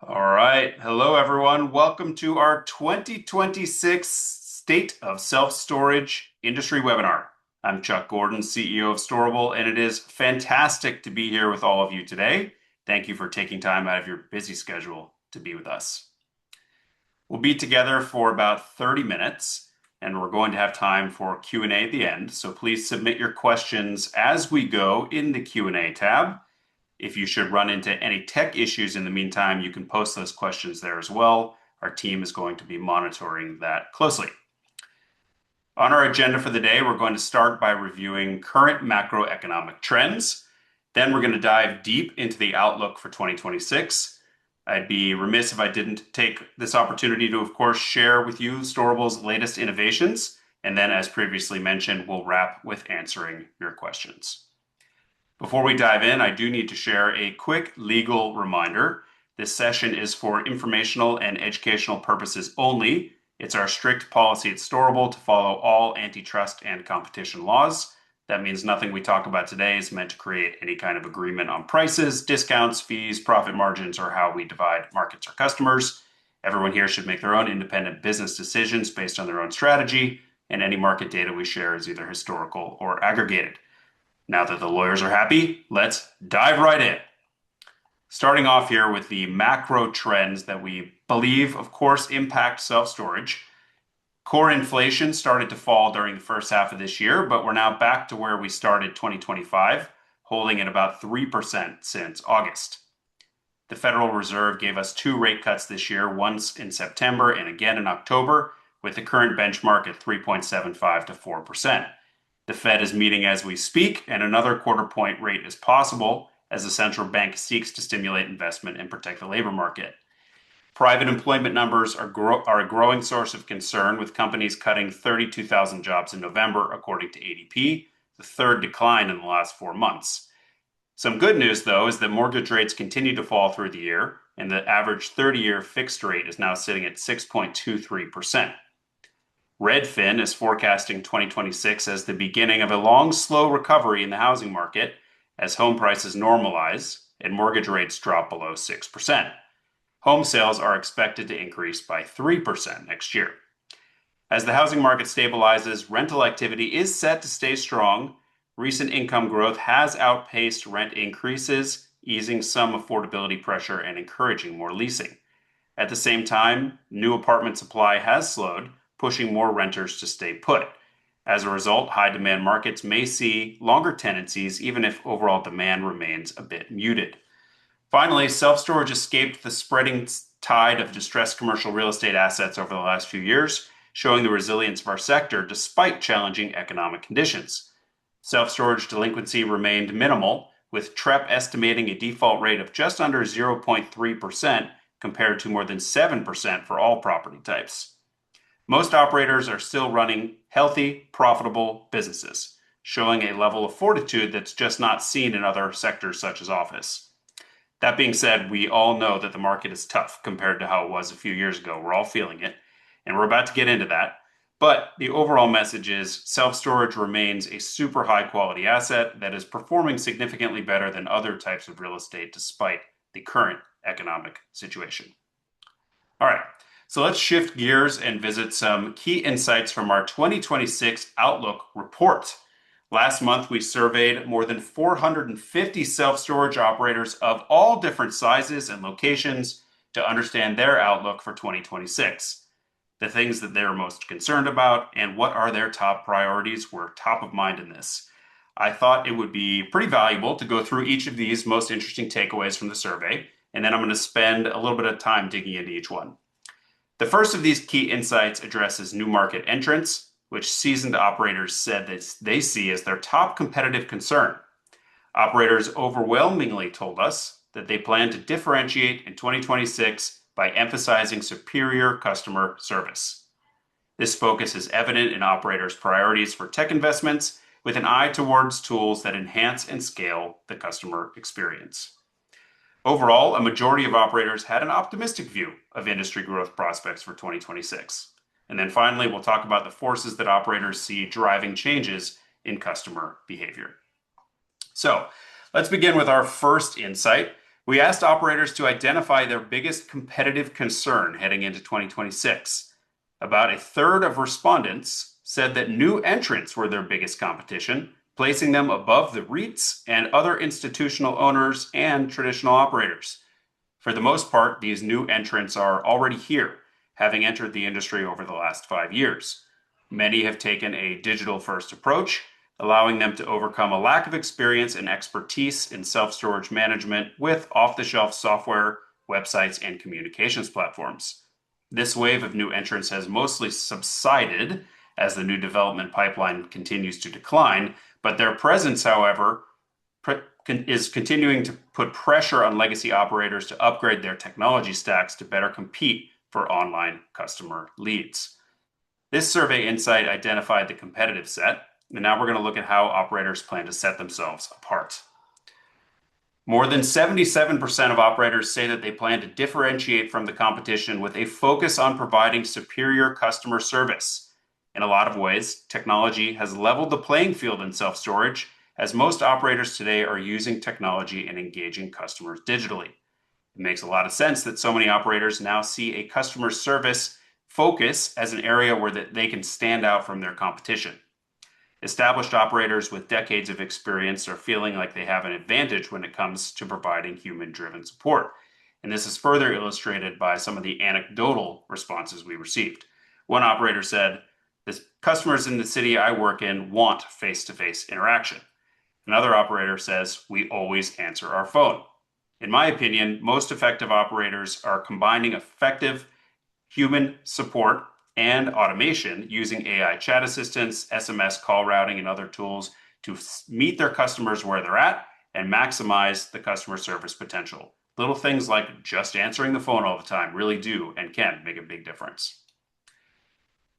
All right. Hello, everyone. Welcome to our 2026 State of Self-Storage Industry webinar. I'm Chuck Gordon, CEO of Storable, and it is fantastic to be here with all of you today. Thank you for taking time out of your busy schedule to be with us. We'll be together for about 30 minutes, and we're going to have time for Q&A at the end. So please submit your questions as we go in the Q&A tab. If you should run into any tech issues in the meantime, you can post those questions there as well. Our team is going to be monitoring that closely. On our agenda for the day, we're going to start by reviewing current macroeconomic trends. Then we're going to dive deep into the outlook for 2026. I'd be remiss if I didn't take this opportunity to, of course, share with you Storable's latest innovations. And then, as previously mentioned, we'll wrap with answering your questions. Before we dive in, I do need to share a quick legal reminder. This session is for informational and educational purposes only. It's our strict policy at Storable to follow all antitrust and competition laws. That means nothing we talk about today is meant to create any kind of agreement on prices, discounts, fees, profit margins, or how we divide markets or customers. Everyone here should make their own independent business decisions based on their own strategy, and any market data we share is either historical or aggregated. Now that the lawyers are happy, let's dive right in. Starting off here with the macro trends that we believe, of course, impact self-storage. Core inflation started to fall during the first half of this year, but we're now back to where we started 2025, holding at about 3% since August. The Federal Reserve gave us 2 rate cuts this year, once in September and again in October, with the current benchmark at 3.75 to 4%. The Fed is meeting as we speak, and another quarter point rate is possible as the central bank seeks to stimulate investment and protect the labor market. Private employment numbers are a growing source of concern, with companies cutting 32,000 jobs in November, according to ADP, the third decline in the last 4 months. Some good news, though, is that mortgage rates continue to fall through the year, and the average 30-year fixed rate is now sitting at 6.23%. Redfin is forecasting 2026 as the beginning of a long, slow recovery in the housing market as home prices normalize and mortgage rates drop below 6%. Home sales are expected to increase by 3% next year. As the housing market stabilizes, rental activity is set to stay strong. Recent income growth has outpaced rent increases, easing some affordability pressure and encouraging more leasing. At the same time, new apartment supply has slowed, pushing more renters to stay put. As a result, high demand markets may see longer tenancies, even if overall demand remains a bit muted. Finally, self-storage escaped the spreading tide of distressed commercial real estate assets over the last few years, showing the resilience of our sector despite challenging economic conditions. Self-storage delinquency remained minimal, with TREP estimating a default rate of just under 0.3% compared to more than 7% for all property types. Most operators are still running healthy, profitable businesses, showing a level of fortitude that's just not seen in other sectors such as office. That being said, we all know that the market is tough compared to how it was a few years ago. We're all feeling it, and we're about to get into that. But the overall message is self-storage remains a super high quality asset that is performing significantly better than other types of real estate despite the current economic situation. All right. So let's shift gears and visit some key insights from our 2026 Outlook report. Last month, we surveyed more than 450 self-storage operators of all different sizes and locations to understand their outlook for 2026. The things that they're most concerned about and what are their top priorities were top of mind in this. I thought it would be pretty valuable to go through each of these most interesting takeaways from the survey, and then I'm going to spend a little bit of time digging into each one. The first of these key insights addresses new market entrants, which seasoned operators said that they see as their top competitive concern. Operators overwhelmingly told us that they plan to differentiate in 2026 by emphasizing superior customer service. This focus is evident in operators' priorities for tech investments, with an eye towards tools that enhance and scale the customer experience. Overall, a majority of operators had an optimistic view of industry growth prospects for 2026. And then finally, we'll talk about the forces that operators see driving changes in customer behavior. So let's begin with our first insight, We asked operators to identify their biggest competitive concern heading into 2026. About a third of respondents said that new entrants were their biggest competition, placing them above the REITs and other institutional owners and traditional operators. For the most part, these new entrants are already here, having entered the industry over the last 5 years. Many have taken a digital first approach, allowing them to overcome a lack of experience and expertise in self storage management with off the shelf software, websites, and communications platforms. This wave of new entrants has mostly subsided as the new development pipeline continues to decline, but their presence, however, is continuing to put pressure on legacy operators to upgrade their technology stacks to better compete for online customer leads. This survey insight identified the competitive set, and now we're going to look at how operators plan to set themselves apart. More than 77% of operators say that they plan to differentiate from the competition with a focus on providing superior customer service. In a lot of ways, technology has leveled the playing field in self-storage, as most operators today are using technology and engaging customers digitally. It makes a lot of sense that so many operators now see a customer service focus as an area where they can stand out from their competition. Established operators with decades of experience are feeling like they have an advantage when it comes to providing human-driven support. And this is further illustrated by some of the anecdotal responses we received. One operator said, "The customers in the city I work in want face-to-face interaction." Another operator says, "We always answer our phone." In my opinion, most effective operators are combining effective human support and automation using AI chat assistants, SMS call routing, and other tools to meet their customers where they're at and maximize the customer service potential. Little things like just answering the phone all the time really do and can make a big difference.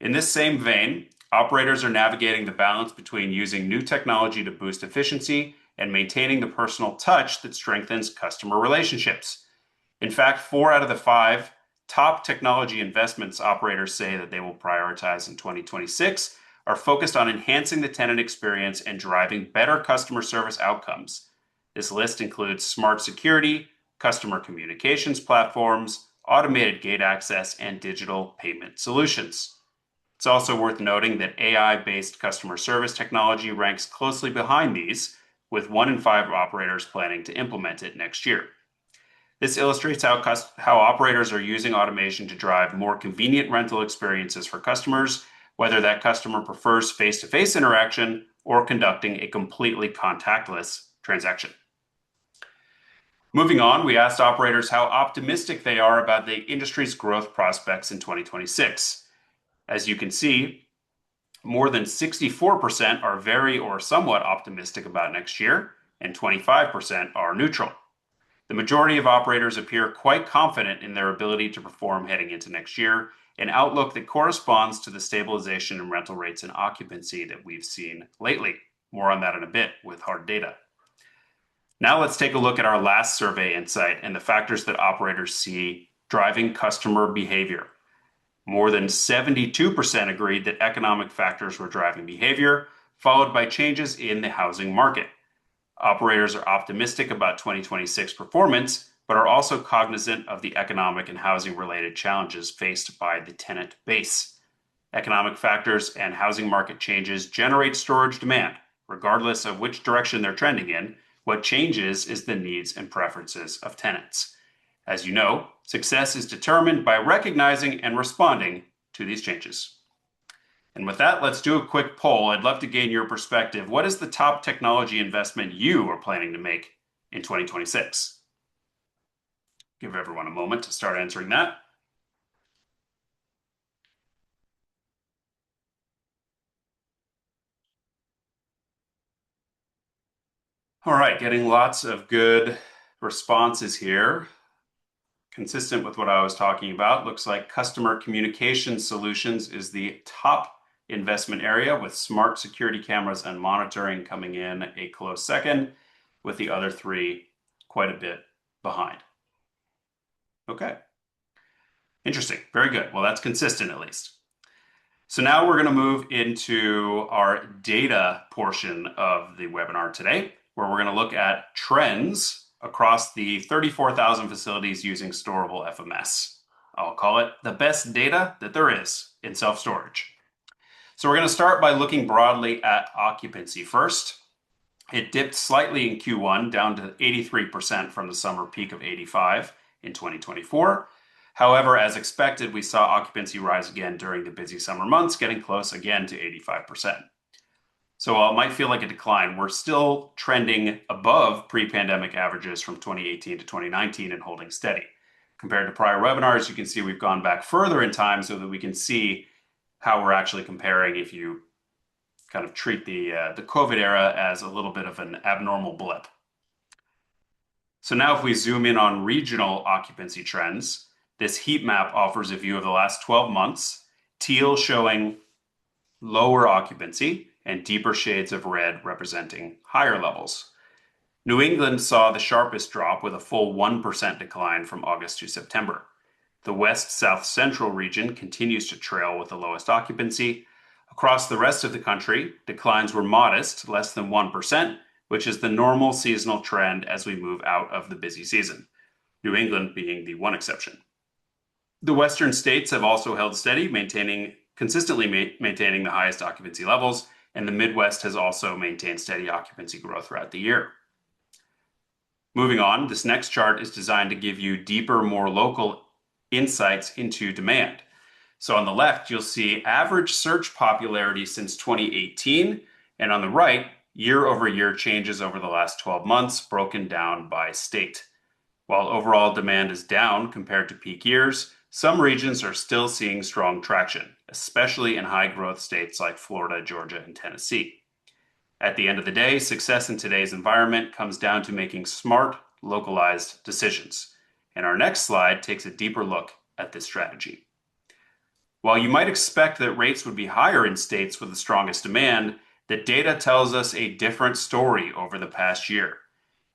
In this same vein, operators are navigating the balance between using new technology to boost efficiency and maintaining the personal touch that strengthens customer relationships. In fact, 4 out of the 5 top technology investments operators say that they will prioritize in 2026 are focused on enhancing the tenant experience and driving better customer service outcomes. This list includes smart security, customer communications platforms, automated gate access, and digital payment solutions. It's also worth noting that AI-based customer service technology ranks closely behind these, with 1 in 5 operators planning to implement it next year. This illustrates how operators are using automation to drive more convenient rental experiences for customers, whether that customer prefers face-to-face interaction or conducting a completely contactless transaction. Moving on, we asked operators how optimistic they are about the industry's growth prospects in 2026. As you can see, more than 64% are very or somewhat optimistic about next year, and 25% are neutral. The majority of operators appear quite confident in their ability to perform heading into next year, an outlook that corresponds to the stabilization in rental rates and occupancy that we've seen lately. More on that in a bit with hard data. Now let's take a look at our last survey insight and the factors that operators see driving customer behavior. More than 72% agreed that economic factors were driving behavior, followed by changes in the housing market. Operators are optimistic about 2026 performance, but are also cognizant of the economic and housing-related challenges faced by the tenant base. Economic factors and housing market changes generate storage demand. Regardless of which direction they're trending in, what changes is the needs and preferences of tenants. As you know, success is determined by recognizing and responding to these changes. And with that, let's do a quick poll. I'd love to gain your perspective. What is the top technology investment you are planning to make in 2026? Give everyone a moment to start answering that. All right, getting lots of good responses here. Consistent with what I was talking about, looks like customer communication solutions is the top investment area, with smart security cameras and monitoring coming in a close second, with the other 3 quite a bit behind. Okay. Interesting. Very good. Well, that's consistent at least. So now we're going to move into our data portion of the webinar today, where we're going to look at trends across the 34,000 facilities using Storable FMS. I'll call it the best data that there is in self-storage. So we're going to start by looking broadly at occupancy first. It dipped slightly in Q1, down to 83% from the summer peak of 85 in 2024. However, as expected, we saw occupancy rise again during the busy summer months, getting close again to 85%. So while it might feel like a decline, we're still trending above pre-pandemic averages from 2018 to 2019 and holding steady. Compared to prior webinars, you can see we've gone back further in time so that we can see how we're actually comparing if you kind of treat the COVID era as a little bit of an abnormal blip. So now if we zoom in on regional occupancy trends, this heat map offers a view of the last 12 months, teal showing lower occupancy and deeper shades of red representing higher levels. New England saw the sharpest drop with a full 1% decline from August to September. The West South Central region continues to trail with the lowest occupancy. Across the rest of the country, declines were modest, less than 1%, which is the normal seasonal trend as we move out of the busy season, New England being the one exception. The Western states have also held steady, consistently maintaining the highest occupancy levels, and the Midwest has also maintained steady occupancy growth throughout the year. Moving on, this next chart is designed to give you deeper, more local insights into demand. So on the left, you'll see average search popularity since 2018, and on the right, year-over-year changes over the last 12 months, broken down by state. While overall demand is down compared to peak years, some regions are still seeing strong traction, especially in high-growth states like Florida, Georgia, and Tennessee. At the end of the day, success in today's environment comes down to making smart, localized decisions. And our next slide takes a deeper look at this strategy. While you might expect that rates would be higher in states with the strongest demand, the data tells us a different story over the past year.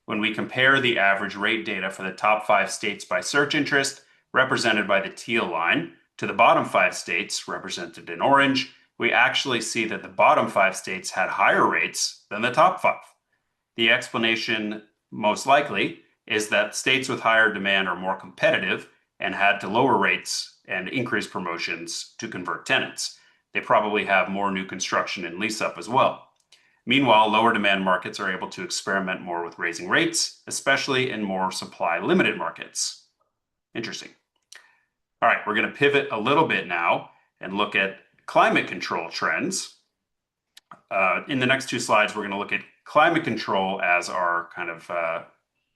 When we compare the average rate data for the top 5 states by search interest, represented by the teal line, to the bottom 5 states, represented in orange, we actually see that the bottom 5 states had higher rates than the top 5. The explanation, most likely, is that states with higher demand are more competitive and had to lower rates and increase promotions to convert tenants. They probably have more new construction and lease up as well. Meanwhile, lower demand markets are able to experiment more with raising rates, especially in more supply limited markets. Interesting. All right, we're going to pivot a little bit now and look at climate control trends. In the next 2 slides, we're going to look at climate control as our kind of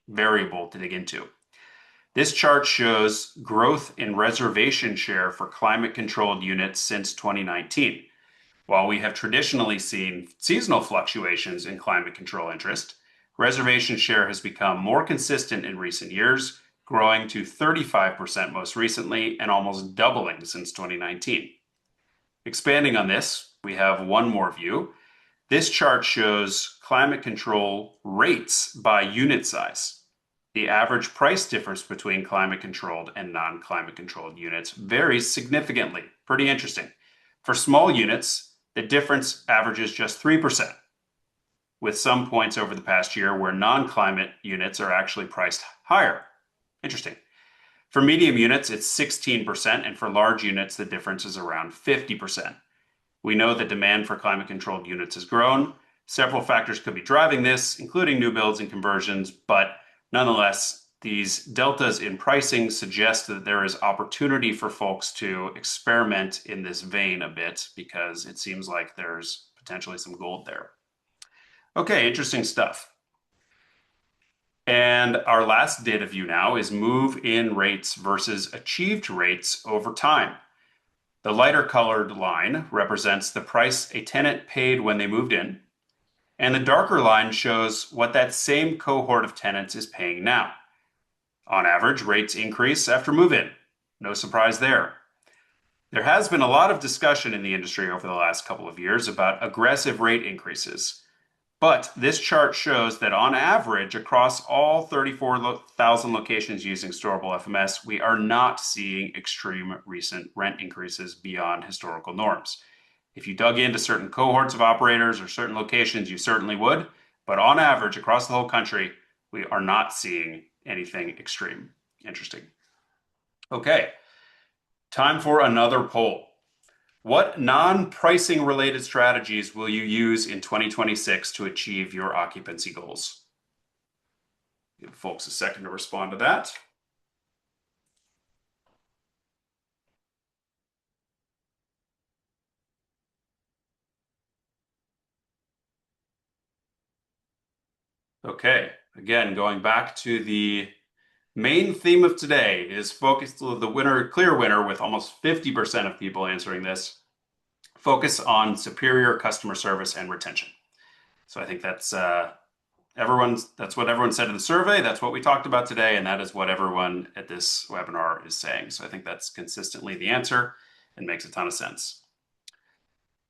variable to dig into. This chart shows growth in reservation share for climate-controlled units since 2019. While we have traditionally seen seasonal fluctuations in climate control interest, reservation share has become more consistent in recent years, growing to 35% most recently and almost doubling since 2019. Expanding on this, we have one more view. This chart shows climate control rates by unit size. The average price difference between climate-controlled and non-climate controlled units varies significantly. Pretty interesting. For small units, the difference averages just 3%, with some points over the past year where non-climate units are actually priced higher. Interesting. For medium units, it's 16%, and for large units, the difference is around 50%. We know that demand for climate-controlled units has grown. Several factors could be driving this, including new builds and conversions, but nonetheless, these deltas in pricing suggest that there is opportunity for folks to experiment in this vein a bit because it seems like there's potentially some gold there. Okay, interesting stuff. And our last data view now is move-in rates versus achieved rates over time. The lighter colored line represents the price a tenant paid when they moved in, and the darker line shows what that same cohort of tenants is paying now. On average, rates increase after move-in. No surprise there. There has been a lot of discussion in the industry over the last couple of years about aggressive rate increases. But this chart shows that on average, across all 34,000 locations using Storable FMS, we are not seeing extreme recent rent increases beyond historical norms. If you dug into certain cohorts of operators or certain locations, you certainly would. But on average, across the whole country, we are not seeing anything extreme. Interesting. Okay, time for another poll. What non-pricing related strategies will you use in 2026 to achieve your occupancy goals? Give folks a second to respond to that. Okay, again, going back to the main theme of today is focused the winner, clear winner, with almost 50% of people answering this. Focus on superior customer service and retention. So I think that's that's what everyone said in the survey. That's what we talked about today, and that is what everyone at this webinar is saying. So I think that's consistently the answer and makes a ton of sense.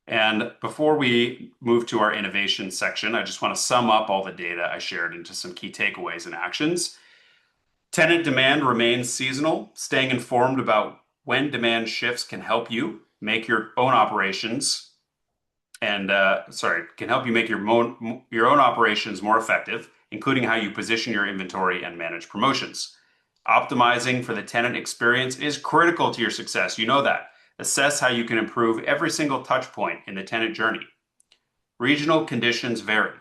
And before we move to our innovation section, I just want to sum up all the data I shared into some key takeaways and actions. Tenant demand remains seasonal. Staying informed about when demand shifts can help you make your own operations can help you make your own operations more effective, including how you position your inventory and manage promotions. Optimizing for the tenant experience is critical to your success. You know that. Assess how you can improve every single touch point in the tenant journey. Regional conditions vary.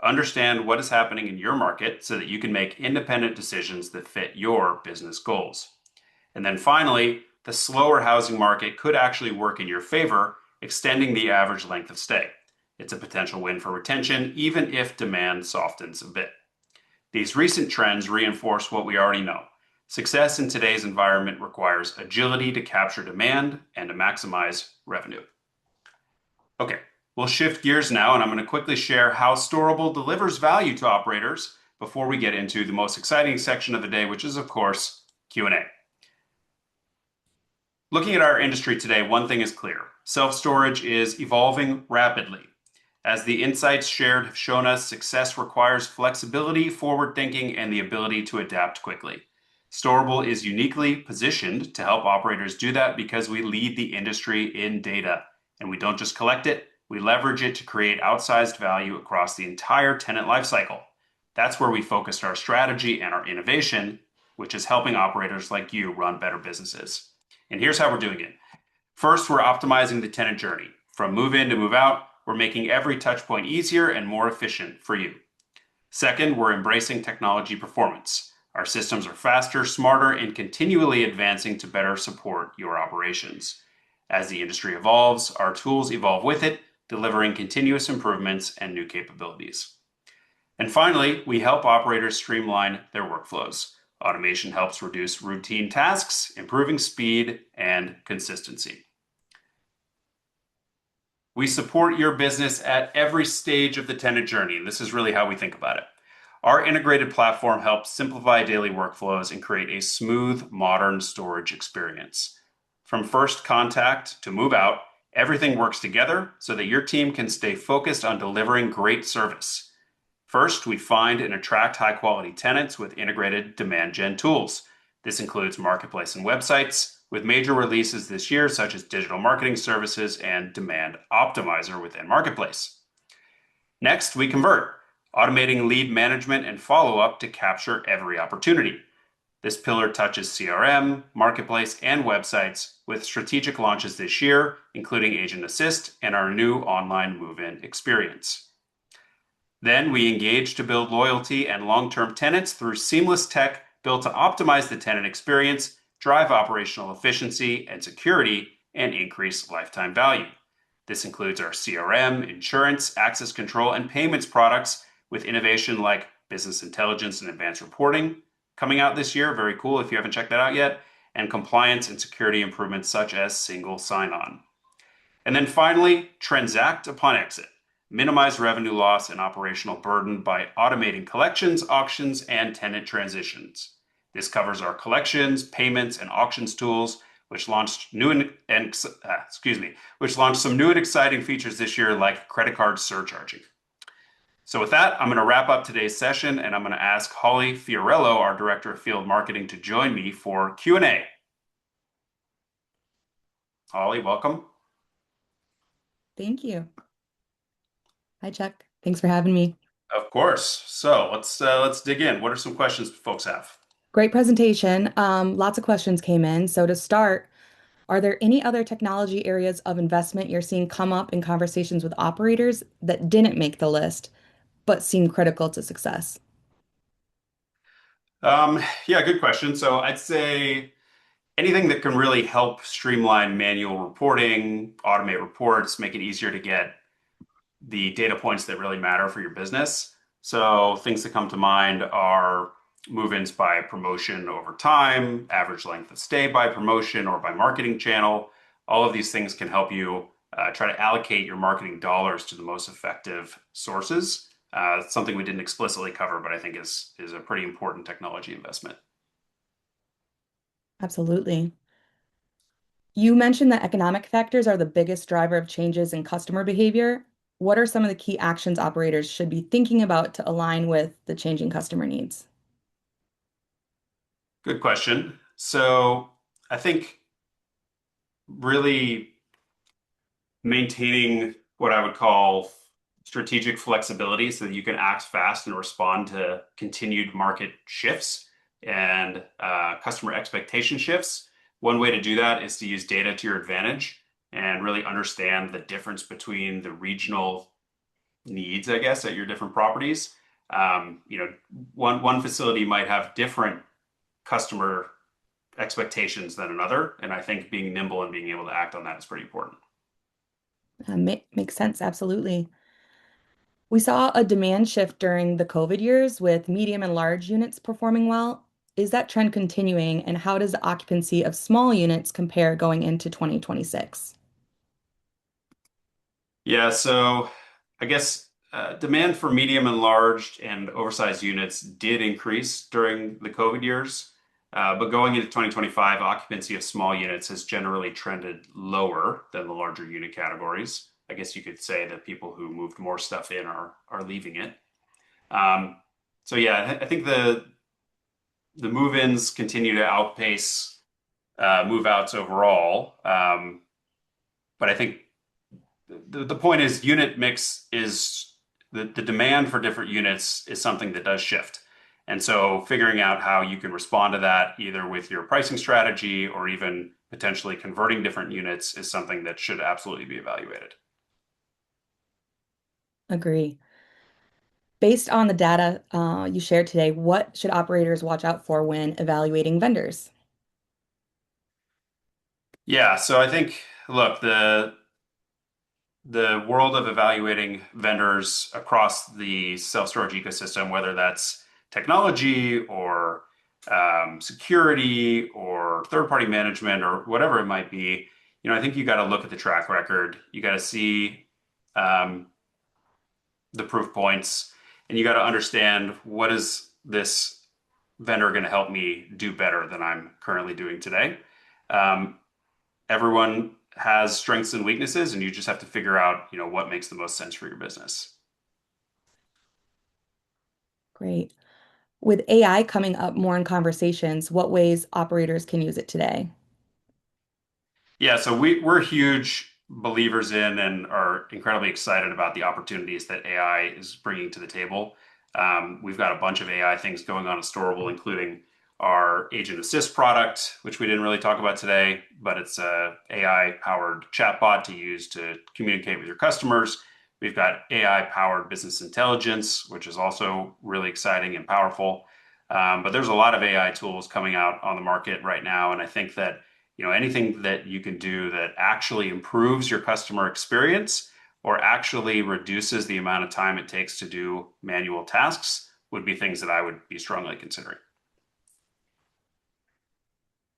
Understand what is happening in your market so that you can make independent decisions that fit your business goals. And then finally, the slower housing market could actually work in your favor, extending the average length of stay. It's a potential win for retention, even if demand softens a bit. These recent trends reinforce what we already know. Success in today's environment requires agility to capture demand and to maximize revenue. Okay, we'll shift gears now, and I'm going to quickly share how Storable delivers value to operators before we get into the most exciting section of the day, which is, of course, Q&A. Looking at our industry today, one thing is clear. Self-storage is evolving rapidly. As the insights shared have shown us, success requires flexibility, forward thinking, and the ability to adapt quickly. Storable is uniquely positioned to help operators do that because we lead the industry in data. And we don't just collect it, we leverage it to create outsized value across the entire tenant lifecycle. That's where we focused our strategy and our innovation, which is helping operators like you run better businesses. And here's how we're doing it. First, we're optimizing the tenant journey. From move in to move out, we're making every touch point easier and more efficient for you. Second, we're embracing technology performance. Our systems are faster, smarter, and continually advancing to better support your operations. As the industry evolves, our tools evolve with it, delivering continuous improvements and new capabilities. And finally, we help operators streamline their workflows. Automation helps reduce routine tasks, improving speed and consistency. We support your business at every stage of the tenant journey, and this is really how we think about it. Our integrated platform helps simplify daily workflows and create a smooth, modern storage experience. From first contact to move out, everything works together so that your team can stay focused on delivering great service. First, we find and attract high-quality tenants with integrated demand gen tools. This includes marketplace and websites, with major releases this year, such as digital marketing services and demand optimizer within marketplace. Next, we convert, automating lead management and follow-up to capture every opportunity. This pillar touches CRM, marketplace, and websites with strategic launches this year, including Agent Assist and our new online move-in experience. Then we engage to build loyalty and long-term tenants through seamless tech built to optimize the tenant experience, drive operational efficiency and security, and increase lifetime value. This includes our CRM, insurance, access control, and payments products with innovation like business intelligence and advanced reporting coming out this year. Very cool if you haven't checked that out yet. And compliance and security improvements such as single sign-on. And then finally, transact upon exit. Minimize revenue loss and operational burden by automating collections, auctions, and tenant transitions. This covers our collections, payments, and auctions tools, which launched some new and exciting features this year, like credit card surcharging. So with that, I'm going to wrap up today's session, and I'm going to ask Holly Fiorello, our Director of Field Marketing, to join me for Q&A. Holly, welcome. Thank you. Hi, Chuck. Thanks for having me. Of course. So let's dig in. What are some questions folks have? Great presentation. Lots of questions came in. So to start, are there any other technology areas of investment you're seeing come up in conversations with operators that didn't make the list but seem critical to success? Yeah, good question. So I'd say anything that can really help streamline manual reporting, automate reports, make it easier to get the data points that really matter for your business. So things that come to mind are move-ins by promotion over time, average length of stay by promotion or by marketing channel. All of these things can help you try to allocate your marketing dollars to the most effective sources. It's something we didn't explicitly cover, but I think is a pretty important technology investment. Absolutely. You mentioned that economic factors are the biggest driver of changes in customer behavior. What are some of the key actions operators should be thinking about to align with the changing customer needs? Good question. So I think really maintaining what I would call strategic flexibility so that you can act fast and respond to continued market shifts and customer expectation shifts. One way to do that is to use data to your advantage and really understand the difference between the regional needs, I guess, at your different properties. One facility might have different customer expectations than another, and I think being nimble and being able to act on that is pretty important. Makes sense, absolutely. We saw a demand shift during the COVID years with medium and large units performing well. Is that trend continuing, and how does the occupancy of small units compare going into 2026? Yeah, so I guess demand for medium and large and oversized units did increase during the COVID years. But going into 2025, occupancy of small units has generally trended lower than the larger unit categories. I guess you could say that people who moved more stuff in are leaving it. Um, so yeah, I think the move-ins continue to outpace move-outs overall. But I think the point is unit mix is the demand for different units is something that does shift. And so figuring out how you can respond to that either with your pricing strategy or even potentially converting different units is something that should absolutely be evaluated. Agree. Based on the data you shared today, what should operators watch out for when evaluating vendors? Yeah, so I think look, the world of evaluating vendors across the self-storage ecosystem, whether that's technology or security or third-party management or whatever it might be, I think you got to look at the track record. You got to see um, the proof points, and you got to understand what is this vendor going to help me do better than I'm currently doing today. Um, Everyone has strengths and weaknesses, and you just have to figure out, what makes the most sense for your business. Great. With AI coming up more in conversations, what ways operators can use it today? Yeah, so we're huge believers in and are incredibly excited about the opportunities that AI is bringing to the table. We've got a bunch of AI things going on at Storable, including our Agent Assist product, which we didn't really talk about today, but it's a AI-powered chatbot to use to communicate with your customers. We've got AI-powered business intelligence, which is also really exciting and powerful. But there's a lot of AI tools coming out on the market right now, and I think that anything that you can do that actually improves your customer experience or actually reduces the amount of time it takes to do manual tasks would be things that I would be strongly considering.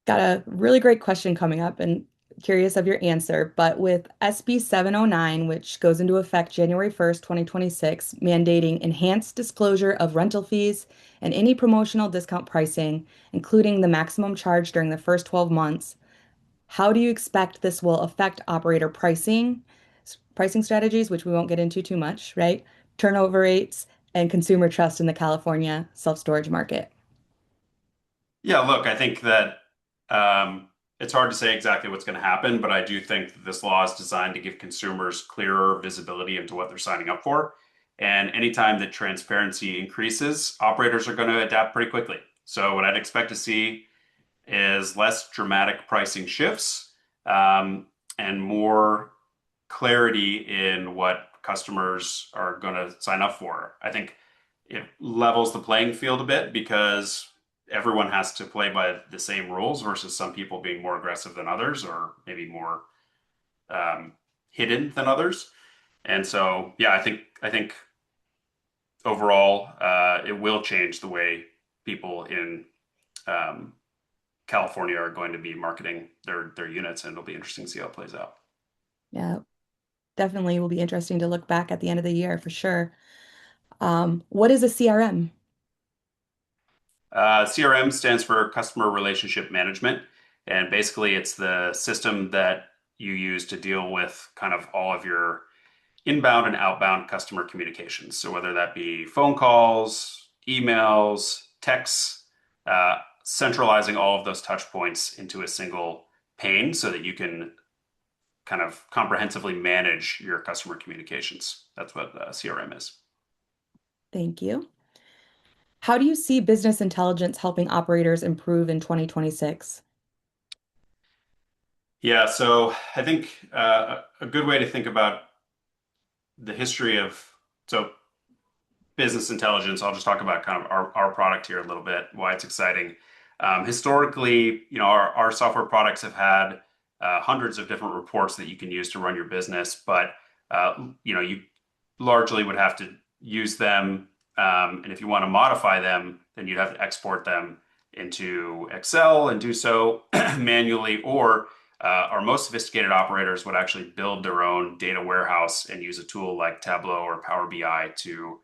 Got a really great question coming up and curious of your answer. But with SB 709, which goes into effect January 1st, 2026, mandating enhanced disclosure of rental fees and any promotional discount pricing, including the maximum charge during the first 12 months, how do you expect this will affect operator pricing strategies, which we won't get into too much, right? Turnover rates and consumer trust in the California self-storage market? Yeah, look, I think that it's hard to say exactly what's going to happen, but I do think that this law is designed to give consumers clearer visibility into what they're signing up for. And anytime that transparency increases, operators are going to adapt pretty quickly. So what I'd expect to see is less dramatic pricing shifts, and more clarity in what customers are going to sign up for. I think it levels the playing field a bit because everyone has to play by the same rules versus some people being more aggressive than others or maybe more um, hidden than others. And so, yeah, I think overall, it will change the way people in um, California are going to be marketing their units, and it'll be interesting to see how it plays out. Yeah, definitely will be interesting to look back at the end of the year for sure. What is a CRM? CRM stands for Customer Relationship Management, and basically it's the system that you use to deal with kind of all of your inbound and outbound customer communications. So whether that be phone calls, emails, texts, centralizing all of those touch points into a single pane so that you can kind of comprehensively manage your customer communications. That's what CRM is. Thank you. How do you see business intelligence helping operators improve in 2026? Yeah, so I think a good way to think about the history of so business intelligence. I'll just talk about kind of our product here a little bit, why it's exciting. Historically, our software products have had hundreds of different reports that you can use to run your business, but you largely would have to use them. And if you want to modify them, then you'd have to export them into Excel and do so manually. Or our most sophisticated operators would actually build their own data warehouse and use a tool like Tableau or Power BI to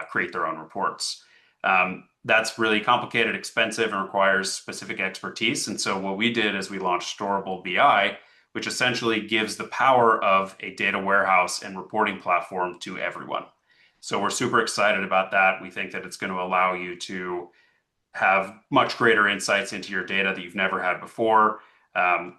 create their own reports. That's really complicated, expensive, and requires specific expertise. And so what we did is we launched Storable BI, which essentially gives the power of a data warehouse and reporting platform to everyone. So we're super excited about that. We think that it's going to allow you to have much greater insights into your data that you've never had before. Um,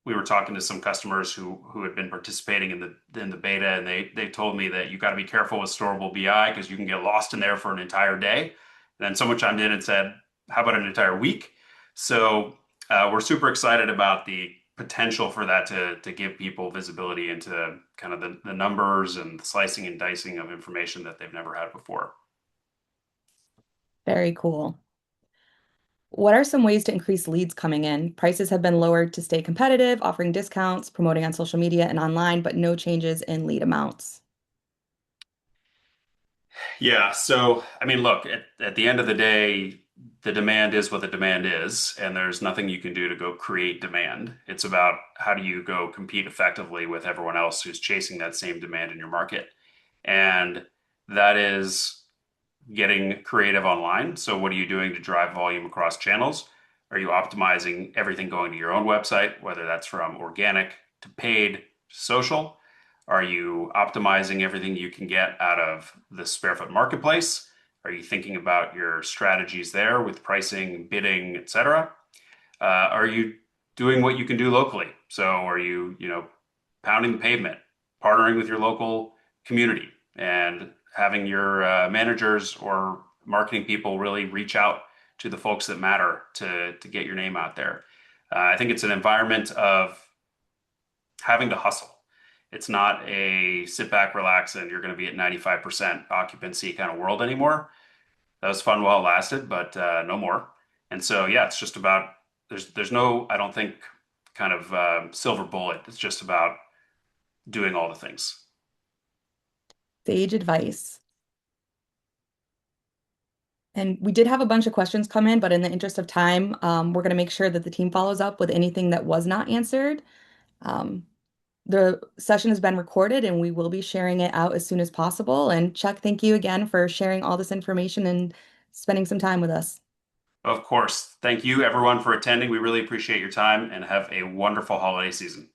we were talking to some customers who had been participating in the beta, and they told me that you got to be careful with Storable BI because you can get lost in there for an entire day. And then someone chimed in and said, "How about an entire week?" So we're super excited about the potential for that to give people visibility into kind of the numbers and the slicing and dicing of information that they've never had before. Very cool. What are some ways to increase leads coming in? Prices have been lowered to stay competitive, offering discounts, promoting on social media and online, but no changes in lead amounts. Yeah. So, I mean, look, at the end of the day, the demand is what the demand is, and there's nothing you can do to go create demand. It's about how do you go compete effectively with everyone else who's chasing that same demand in your market. And that is getting creative online. So, what are you doing to drive volume across channels? Are you optimizing everything going to your own website, whether that's from organic to paid to social? Are you optimizing everything you can get out of the Sparefoot marketplace? Are you thinking about your strategies there with pricing, bidding, etc.? Are you doing what you can do locally? So are you pounding the pavement, partnering with your local community, and having your managers or marketing people really reach out to the folks that matter to get your name out there? I think it's an environment of having to hustle. It's not a sit back, relax, and you're going to be at 95% occupancy kind of world anymore. That was fun while it lasted, but no more. And so, yeah, it's just about there's no, I don't think, kind of silver bullet. It's just about doing all the things. Sage advice. And we did have a bunch of questions come in, but in the interest of time, we're going to make sure that the team follows up with anything that was not answered. Um, the session has been recorded and we will be sharing it out as soon as possible. And Chuck, thank you again for sharing all this information and spending some time with us. Of course. Thank you, everyone, for attending. We really appreciate your time and have a wonderful holiday season.